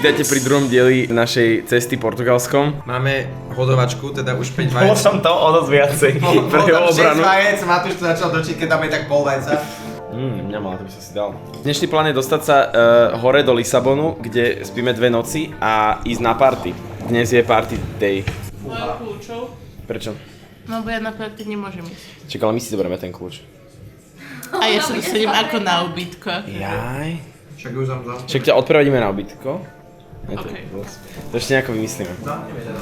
Vítajte pri druhom dieli našej cesty Portugalskom. Máme hodovačku, teda už 5 vajec. Bol som to o dosť viacej pre jeho obranu. 6 vajec, Matúš to začal dočiť, keď tam je tak pol vajca. Mňam, ale to by som si dal. Dnešný plán je dostať sa hore do Lisabonu, kde spíme 2 noci a ísť na party. Dnes je party day. Mám kľúčov. Prečo? No bo ja na party nemôžem ísť. Čak, ale my si zoberieme ten kľúč. A ja sa dostanem ako na ubytko. Jaj. Však už tam dal. Však ťa odprevodíme na ubytko. Okay. To ešte nejako vymyslíme. Nevedel.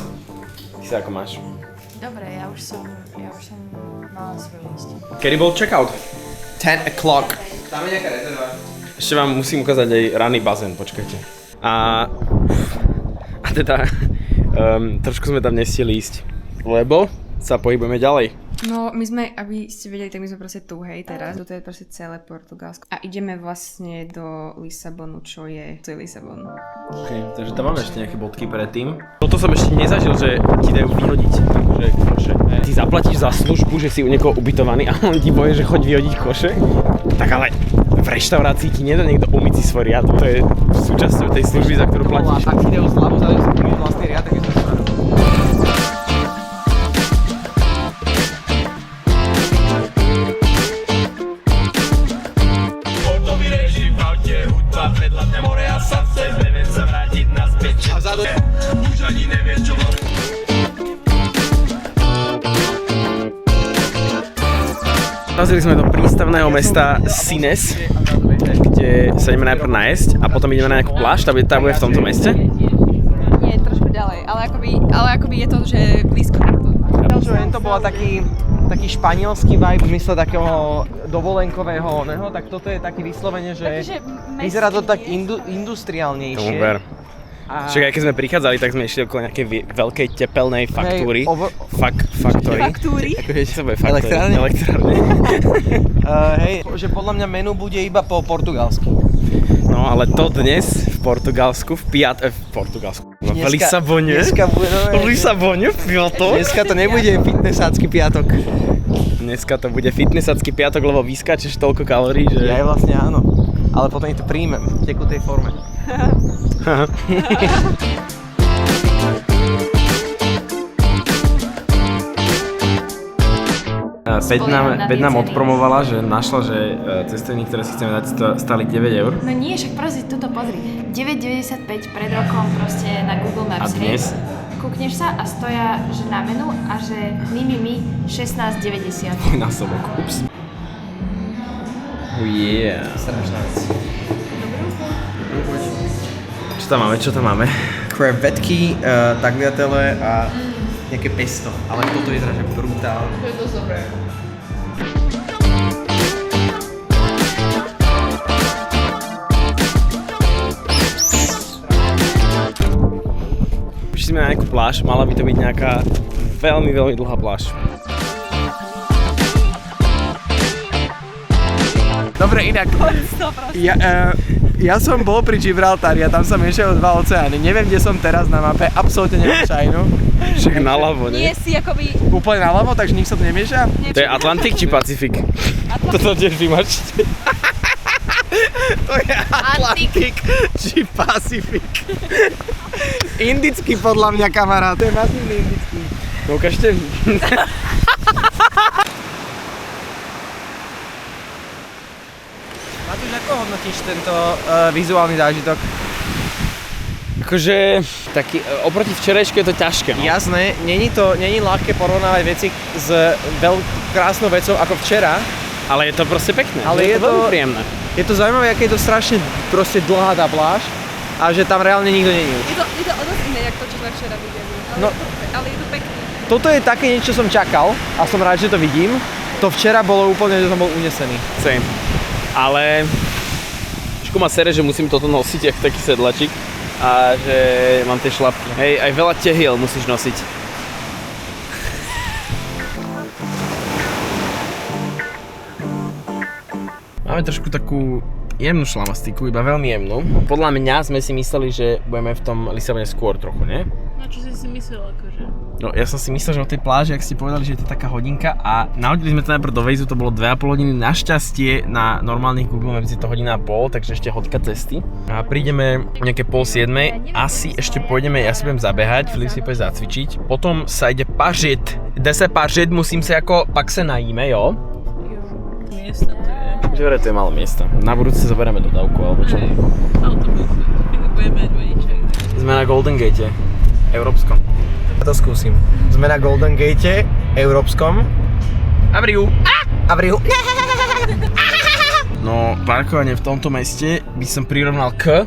Ty sa ako máš? Dobre, ja už som mala svoj ísť. Kedy bol checkout? 10 o'clock. Tam je nejaká rezerva. Ešte vám musím ukázať aj ranný bazén, počkajte. A teda, trošku sme tam nestihli ísť, lebo sa pohybujeme ďalej. No, my sme, aby ste vedeli, tak my sme proste tu, hej, teraz. Toto je proste celé Portugalsko. A ideme vlastne do Lisabonu, čo je Lisabon. Ok, takže tam máme ešte nejaké bodky predtým. Toto som ešte nezažil, že ti dajú vyhodiť akože koše. Ty zaplatíš za službu, že si u niekoho ubytovaný a on ti povie, že choď vyhodiť koše. Tak ale v reštaurácii ti nedá niekto umyť si svoj riad. To je súčasťou tej služby, za ktorú platíš. Ak si ide o zľavu, za si umyť vlastný riad, tak je to super. Nazreli sme do prístavného mesta Sines, kde sa ideme najprv najesť a potom ideme na nejakú pláž, tá bude v tomto meste. Nie, trošku ďalej, ale akoby je to, že blízko takto. To bola taký španielský vibe v zmysle takého dovolenkového oného, tak toto je taký vyslovene, že vyzerá to tak industriálnejšie. Tomu ver. Však aj keď sme prichádzali, tak sme išli okolo nejakej veľkej tepelnej faktúry. Faktory? Akože sa bude faktory. Elektrárne. Hej, že podľa mňa menu bude iba po portugalsky. No ale to dnes v Portugalsku, v Lisabone. V Lisabone, Dneska to nebude fitnessácky piatok. Dneska to bude fitnessácky piatok, lebo vyskáčeš toľko kalórií, že... Ja vlastne áno, ale potom ich to príjmem v tekutej forme. Peť nám odpromovala, že našla, že cestoviny, ktoré si chceme dať, stáli 9 €. No nie, však prosím, tuto pozri. 9,95 pred rokom proste na Google Maps. A dnes? Kúkneš sa a stoja, že na menu a že my 16,90. Dvojnásobok, ups. Oh yeah. Strašná vec. Čo tam máme? Krevetky, tagliatelle a nejaké pesto, ale toto vyzerá, že brutálne. To je dosť dobré. Prišli sme na nejakú pláž, mala by to byť nejaká veľmi, veľmi dlhá pláž. Dobre, inak, ja som bol pri Gibraltári a tam sa miešajú 2 oceány. Neviem, kde som teraz na mape, absolútne neviem šajnu. Však naľavo, nie? Nie si akoby... Úplne naľavo, takže nič sa tu nemieša? To je Atlantik či Pacifik? Toto tiež vymačíte. To je Atlantik či Pacifik. Indický podľa mňa, kamarát. To je masívny indický. No ukážte. Matúš, ako hodnotíš tento vizuálny zážitok? Akože, taký, oproti včerajšku je to ťažké, no. Jasné, není ľahké porovnávať veci s krásnou vecou ako včera. Ale je to proste pekné, Ale je to veľmi príjemné. Je to zaujímavé, aké je to strašne proste dlhá tá pláž a že tam reálne nikto není už. Je to o dosť iné, jak to, čo sme včera videli. Ale je to pekné. Toto je také niečo, čo som čakal a som rád, že to vidím. To včera bolo úplne, že som bol unesený. Same. Ale trošku ma sere, že musím toto nosiť jak taký sedlačik a že mám tie šlapky. Hej, aj veľa tehiel musíš nosiť. Máme trošku takú jemnú šlamastiku, iba veľmi jemnú. Podľa mňa sme si mysleli, že budeme v tom Lisabone skôr trochu, nie? No A čo si myslel akože? No ja som si myslel, že o tej pláži, ak ste povedali, že je to taká hodinka a nahodili sme to najprv do Waze, to bolo 2,5 hodiny, našťastie na normálnych Google Maps je to 1,5 hodiny, takže ešte hodka cesty. A prídeme nejaké 6:30, asi ešte pôjdeme, ja si budem zabehať, Filip si pôjde zacvičiť, potom sa ide pařit, musím sa ako, pak sa najíme, jo? Miesta to je. Že vraj to je málo miesta, na budúce sa zoberieme dodávku alebo čo. Autobus, budeme mať vodičák. Sme na Golden Gate, európskom. Ja to skúsim. Sme na Golden Gate, európskom. Abriu! Abriu. No, parkovanie v tomto meste by som prirovnal k...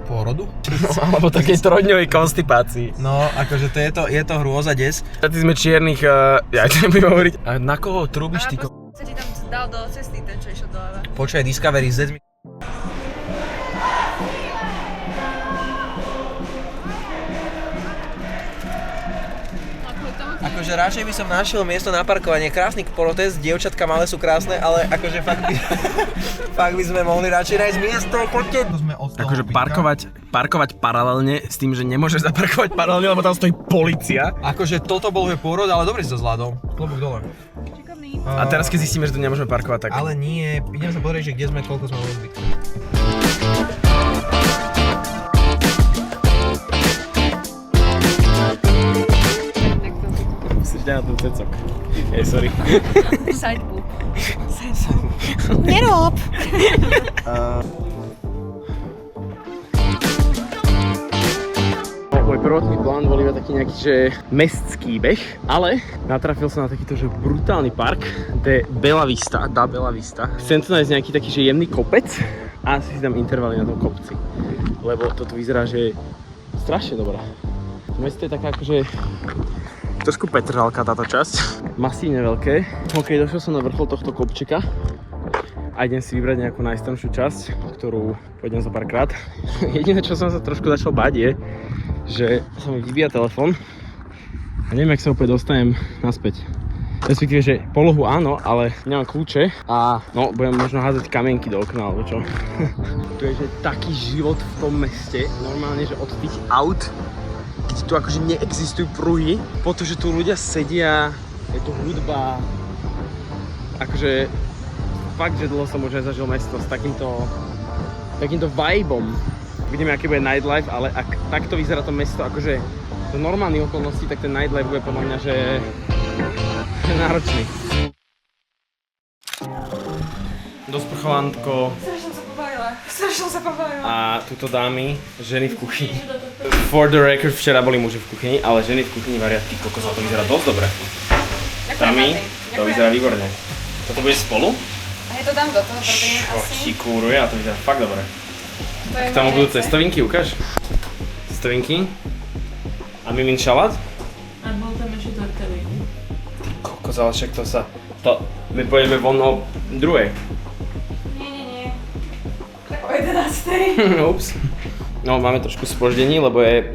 Pôrodu? alebo takej 3-dňovej konstipácii. No, akože je to hrôza des. Ty sme čiernych, ja ti nebudem hovoriť. A na koho trúbiš ty? Sa ti tam dal do cesty ten, čo išiel doľava. Počkaj, Discovery Z. Akože radšej by som našiel miesto na parkovanie, krásny protest, dievčatka malé sú krásne, ale akože fakt by sme mohli radšej nájsť miesto, poďte. Akože parkovať paralelne s tým, že nemôžeš zaparkovať paralelne, lebo tam stojí polícia. Akože toto bol pôrod, ale dobre si to zvládol. Klobúk dole. A teraz keď zistíme, že tu nemôžeme parkovať, tak... Ale nie, idem sa pozrieť, že kde sme, koľko sme odbytli. Musíš dať na ten cecok. Sorry. Sidebook. Nerob! Môj prvotný plán bol iba taký nejaký, že mestský beh, ale natrafil som na takýto, že brutálny park, de Bella Vista, da Bella Vista. Chcem tu nájsť nejaký taký, že jemný kopec a si dám intervaly na tom kopci, lebo toto vyzerá, že je strašne dobré. To mesto je taká akože trošku petržalka táto časť, masívne veľké. Ok, došiel som na vrchol tohto kopčeka a idem si vybrať nejakú najstrmšiu časť, ktorú pôjdem za párkrát. Jediné, čo som sa trošku začal bať je, že sa mi vybíja telefón a neviem, jak sa opäť dostanem naspäť. Respektíve, že polohu áno, ale nemám kľúče a no, budem možno házať kamienky do okna alebo čo. Tu je, že taký život v tom meste, normálne, že od tých aut, kde tu akože neexistujú pruhy, pretože tu ľudia sedia, je tu hudba, akože fakt, že dlho som už nezažil mesto s takýmto vibeom. Vidíme, aký bude nightlife, ale ak takto vyzerá to mesto, akože do normálnych okolností, tak ten nightlife bude podľa mňa, že náročný. Dosprchovanko. Strašne sa pobavila. A tuto dámy, ženy v kuchyni. For the record, včera boli muži v kuchyni, ale ženy v kuchyni varia, ty kokos, to vyzerá dosť dobre. Tami, to vyzerá výborne. Toto bude spolu? A ja to dám do toho, prvý asi. Ti kúruje a to vyzerá fakt dobre. Tak tam budú cestovinky, ukáž. Cestovinky. A mimín šalát. A bol tam ešte tortellini. Ty kokos, ale však to sa... My pôjdeme von o 2:00. Nie. Tak o 11:00. Ups. No, máme trošku spoždení, lebo je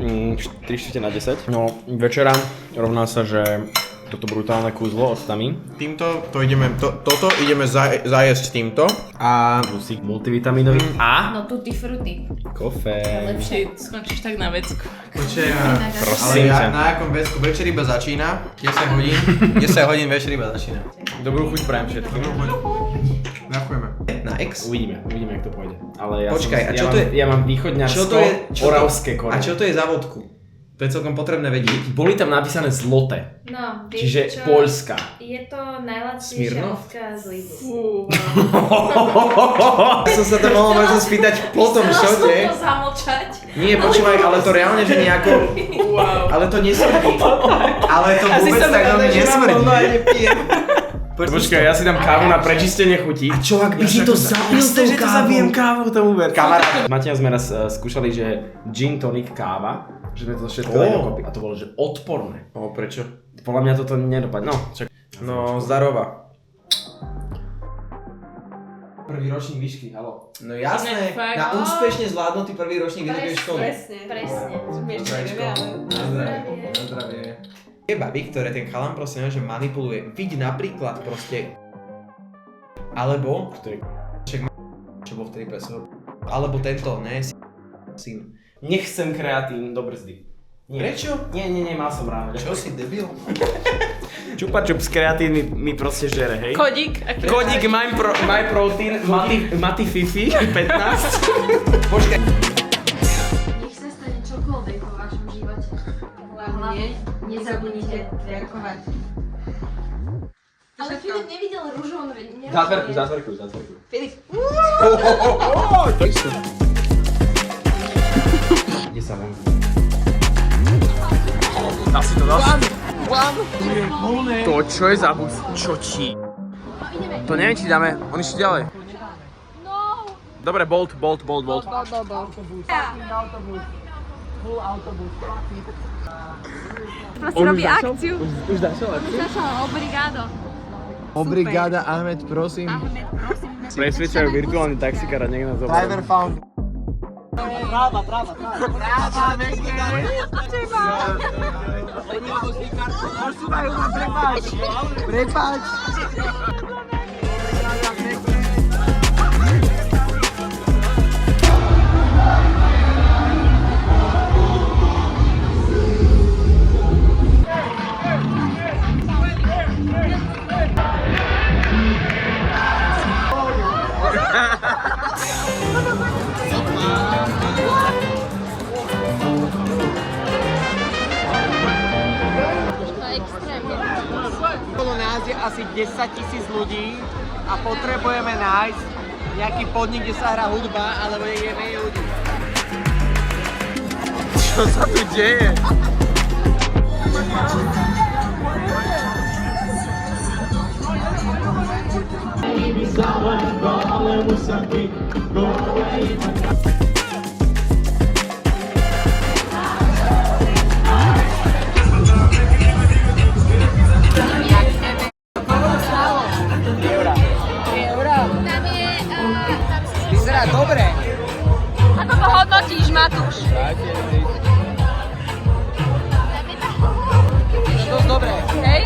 9:45. No, večera rovná sa, že toto brutálne kúzlo od Tami. Toto ideme zajesť týmto. A... Plusík multivitaminový. A... No tutti frutti. Kofe. Lepšie skončíš tak na vecku. Počkaj, Prosím ťa. na akom vecku večer iba začína, 10 hodín večer iba začína. Dobrú chuť prajem všetkým. Ďakujeme. Na X? Uvidíme, jak to pôjde. Ale ja Počkaj, som, a čo ja to mám, je? Ja mám východňarsko, oravské korene. A čo to je za vodku? To je celkom potrebné vedieť. Boli tam napísané zloté, No, vieš čiže čo? Poľska. Je to najlacnejšia Smirnoff? vodka z Lidlu. Som sa to mohol možno spýtať po tom šote. Chcela som to zamlčať. Nie, počúvaj, ale to reálne, že nejako... Ale to nesmrdí. Ale to vôbec tak veľmi nesmrdí. Počkaj, ja si dám kávu na prečistenie chutí. A čo ak by si to zapil s tou že to zabijem kávou? kávu, tomu ver. Kamarát. Matia sme raz skúšali, že gin tonic káva, že sme to všetko dali dokopy a to bolo, že odporné. Prečo? Podľa mňa toto nedopadne, no. Čak. No, zdarova. Prvý ročník výšky, halo. No jasné, Fakt. na úspešne zvládnutý prvý ročník vysokej školy. Presne. My ešte nevieme, ale... Na zdravie. Je babi, ktoré ten chalan proste neviem, že manipuluje. Vidí napríklad proste... Alebo... Čo bol vtedy presol. Alebo tento, ne, syn. Nechcem kreatín do brzdy. Nie. Prečo? Nie, mal som ráno. Čo si debil? Čupa čup z kreatín mi proste žere, hej? Kodík. Kodík My Protein, Mati Fifi, 15. Počkaj. Nech sa stane čokoľvek vo vašom živote. Hlavne nezabudnite tverkovať. Ale Filip nevidel rúžu, on nerozumie. Zátverkuj. Filip. Kde sa von? Dá si to, To čo je za bus? Čo ti? To neviem, či dáme. On ešte ďalej. Dobre, Bolt. Proste robí akciu. Už začal akciu? Obrigada, Ahmed, prosím. Presvedčajú virtuálny taxikár a nech nás zoberú. Driver found. Prepáč. Okolo nás je asi 10 000 ľudí a potrebujeme nájsť nejaký podnik, kde sa hrá hudba, alebo je menej ľudí. Čo sa tu deje? Vyzerá dobre. Ako to hodnotíš, Matúš? Dosť dobre. Hej?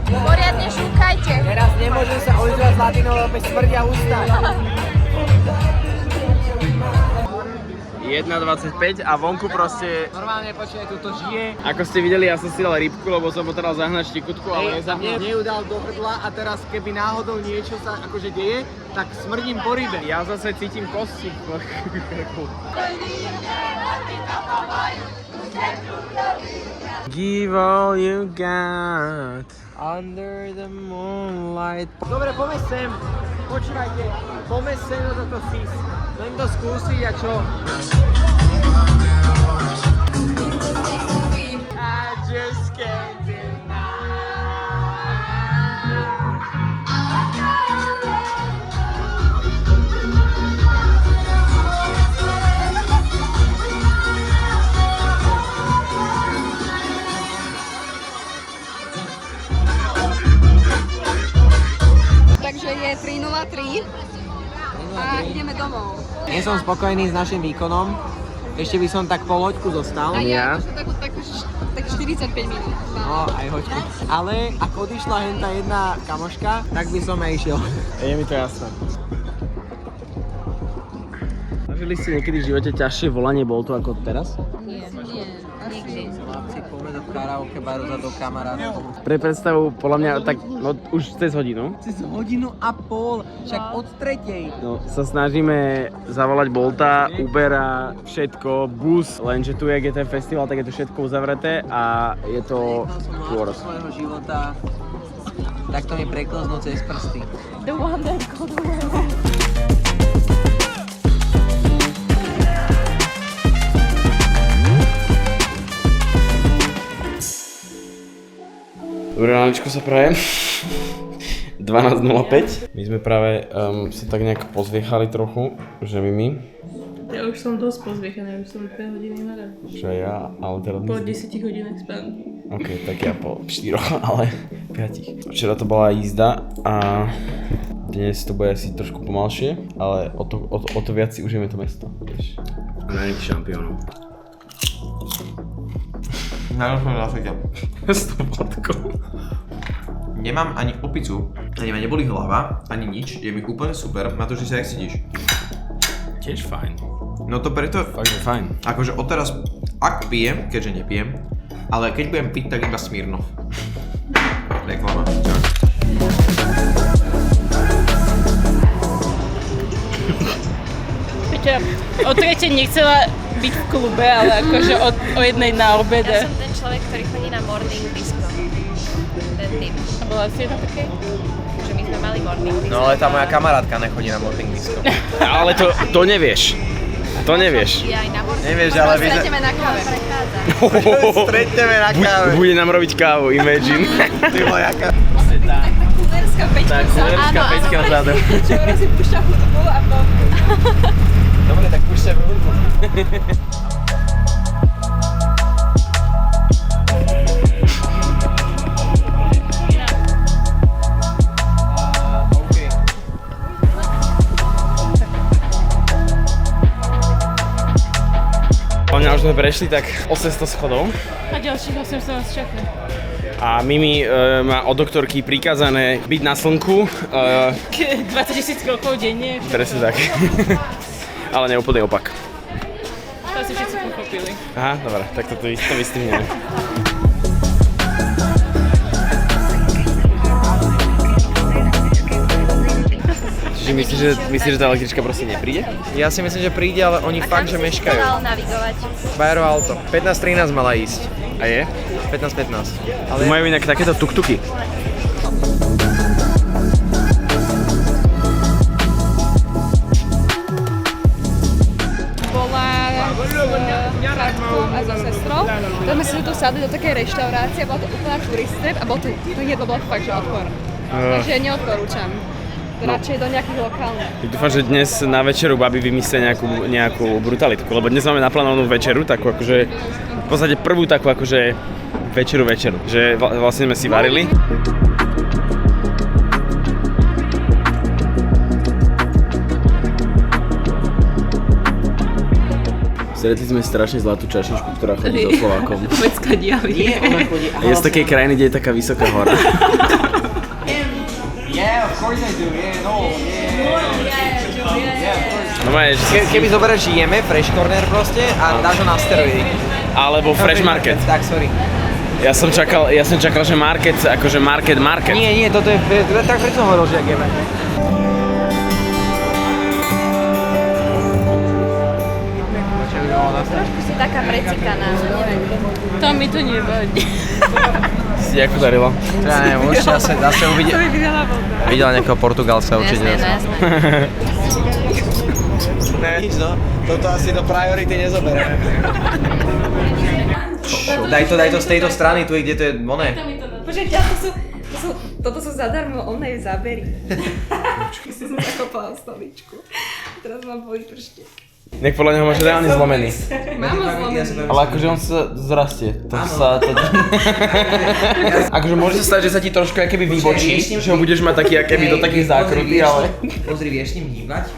Poriadne šúkajte. Teraz nemôžem sa olizovať s latinou, lebo mi smrdia ústa. 1,25 a vonku proste... Normálne počkaj, tu to žije. Ako ste videli, ja som si dal rybku, lebo som potreboval zahnať štikutku, ale Mne ju dal do hrdla a teraz keby náhodou niečo sa akože deje, tak smrdím po rybe. ja zase cítim kosti. Give all you got. Under the moonlight. Dobre, poďme sem. Počúvajte, poďme sem na toto sis. Len to skúsiť a čo? I just can't deny. Takže je 3:03 a ideme domov. Nie som spokojný s našim výkonom. Ešte by som tak po loďku zostal. Ja? Tak 45 minút. No, aj hoďku. Ale ak odišla henta jedna kamoška, tak by som aj išiel. Je mi to jasné. Zažili ste niekedy v živote ťažšie volanie Boltu ako teraz? Chlapci, poďme do karaoke baru za do kamarátov. Pre predstavu, podľa mňa, tak no, už cez hodinu. Cez 1,5 hodinu, však od 3:00. No, sa snažíme zavolať Bolta, Ubera, všetko, bus, lenže tu je ten festival, tak je to všetko uzavreté a je to kôr. Svojho života, tak to mi preklznú cez prsty. The one that got away. Dobré ránečko sa praje. 12:05. My sme práve sa tak nejak pozviechali trochu, že my. Ja už som dosť pozviechaná, už som 2 hodiny na rád. Čo ja, ale teraz... Po 10 hodinách spánku. OK, tak ja po 4, ale 5. Včera to bola jízda a dnes to bude asi trošku pomalšie, ale o to viac si užijeme to mesto, vieš. Na nejakých šampiónov. Najlepšie na svete. S tou vodkou. Nemám ani opicu, ani ma neboli hlava, ani nič. Je mi úplne super na to, že sa jak cítiš. Tiež fajn. No to preto, Takže fajn. akože odteraz, ak pijem, keďže nepijem, ale keď budem piť, tak iba Smirnoff. Reklama. Čau. Peťa o 3:00 nechcela byť v klube, ale akože o 1:00 na obede. Ja som ten človek, ktorý chodí na morning disco. Ten typ. A bola si jedna také? Že my sme mali morning disco. No ale tá moja kamarátka nechodí na morning disco. Ale to nevieš. To nevieš. Ja aj na morning. Nevieš, ale vy... Stretneme na káve. Stretneme na káve. Bude nám robiť kávu, imagine. Ty vole, jaká... Kulerská peťka. Tak, kulerská peťka vzadu. Čo si púšťa hudbu a po... Dobre, tak púšťaj hudbu. Oni už sme prešli tak 800 schodov A ďalších 800 nás čaká. a Mimi má od doktorky prikázané byť na slnku. 20 000 krokov denne. Presne tak. Ale neúplný opak. To si všetci pochopili. Aha, dobré, tak to vystrihneme. Čiže myslíš, že tá električka proste nepríde? Ja si myslím, že príde, ale oni fakt, že meškajú. Dal navigovať. Bayero Auto. 15:13 mala ísť. A je? 15:15. Tu majú inak takéto tuk-tuky. Bola s Katkou a so sestrou. Tam sme si tu sadli do takej reštaurácie, bola to úplná turistrip a to jedlo bolo fakt, že odpor. Takže neodporúčam. Radšej do nejakých lokálnych. Dúfam, že dnes na večeru babi vymyslia nejakú brutalitku, lebo dnes máme naplánovanú večeru, takú akože, v podstate prvú takú akože večeru, že vlastne sme si varili. Stretli sme strašne zlatú čašičku, ktorá chodí so Slovákom. Vecka diavy. Je z takej krajiny, kde je taká vysoká hora. Yeah, of course I do. Yeah, no, No máš, Keby zoberieš jeme, Fresh Corner proste a dáš ho na steroidy. alebo Fresh Market. Tak, sorry. Ja som čakal, že market, akože market. Nie, toto je, tak preto som hovoril, že jak jeme. Trošku si taká precikaná. To mi to nevadí. Si ako darilo? Ja neviem, určite zase uvidieť. Videla nejakého Portugalca určite. Jasné. Ne, nič no, toto asi do priority nezoberieme. Daj to z tejto strany, tu kde to je, oné. Počkajte, toto sú zadarmo onej zábery. Som zakopala stoličku. Teraz mám boli pršte. Nech podľa neho máš reálne zlomený. Mám ho zlomený. Ale akože on sa zrastie. Akože môže sa stať, že sa ti trošku akéby vybočí, že ho budeš mať taký akéby do takých zákruty, ale... Pozri, vieš s ním hýbať?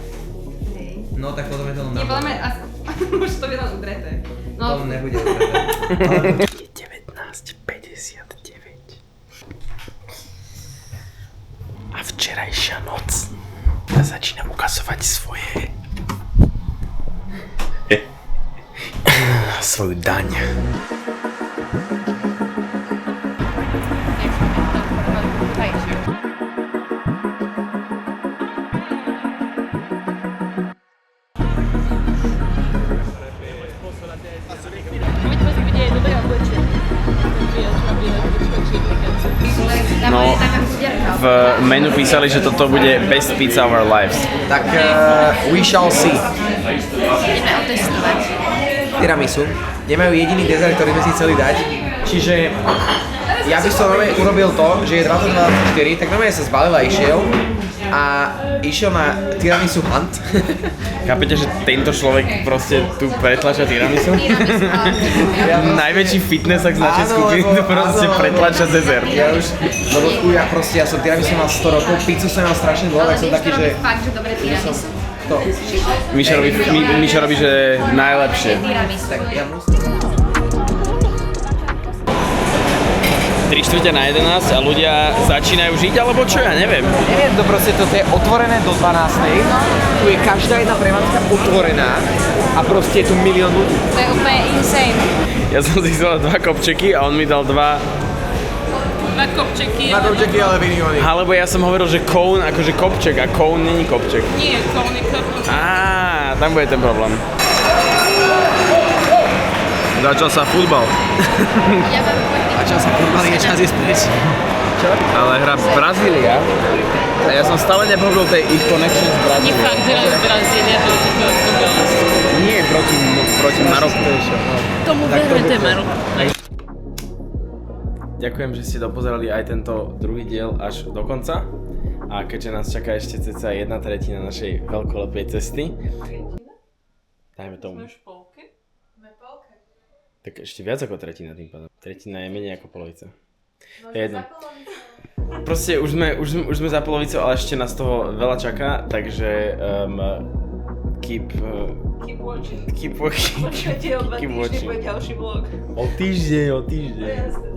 No tak potom je to Nie, podľa mňa, už to je len udreté. No, to nebude udreté. 19:59. A včerajšia noc začína ukazovať svoju daň. No, v menu písali, že toto bude best pizza of our lives. Tak we shall see. Ideme otestovať. Tiramisu. Nemajú jediný dezert, ktorý sme si chceli dať. Čiže ja by som urobil to, že je 22:24, tak normálne sa zbalil a išiel na tiramisu hunt. Chápete, že tento človek proste tu pretlača tiramisu? Najväčší fitness ak z našej skupiny tu proste pretlača dezert. Ja som tiramisu mal 100 rokov, pizzu som mal strašne dlho, tak som taký, že... Fakt, že dobre tiramisu. To. Mišo robí, že najlepšie. Tiramisu. Tak ja musím... 3:45 a ľudia začínajú žiť, alebo čo, ja neviem. Neviem, to proste toto je otvorené do 12. Tu je každá jedna prevádzka otvorená a proste je tu milión ľudí. To je úplne insane. Ja som si chcel 2 kopčeky a on mi dal 2. 2 kopčeky. ale milióny. Alebo ja som hovoril, že cone akože kopček a cone není kopček. Nie, kóny kopček. Á, tam bude ten problém. Začal sa futbal. Začal sa futbal, je čas ísť preč. Ale hra Brazília. A ja som stále nepochopil tej ich connection s Nie Brazíliou. fakt, že len z Brazílie, to Nie, proti Maroku. tomu verujete Marok. Ďakujem, že ste dopozerali aj tento druhý diel až do konca. A keďže nás čaká ešte cca 1/3 našej veľkolepej cesty. Dajme tomu. Tak ešte viac ako tretina tým pádom. Tretina je menej ako polovica. To je jedno. Proste už sme za polovicou, ale ešte nás toho veľa čaká, takže keep watching. Počkajte, o 2 týždne bude ďalší vlog. O týždeň.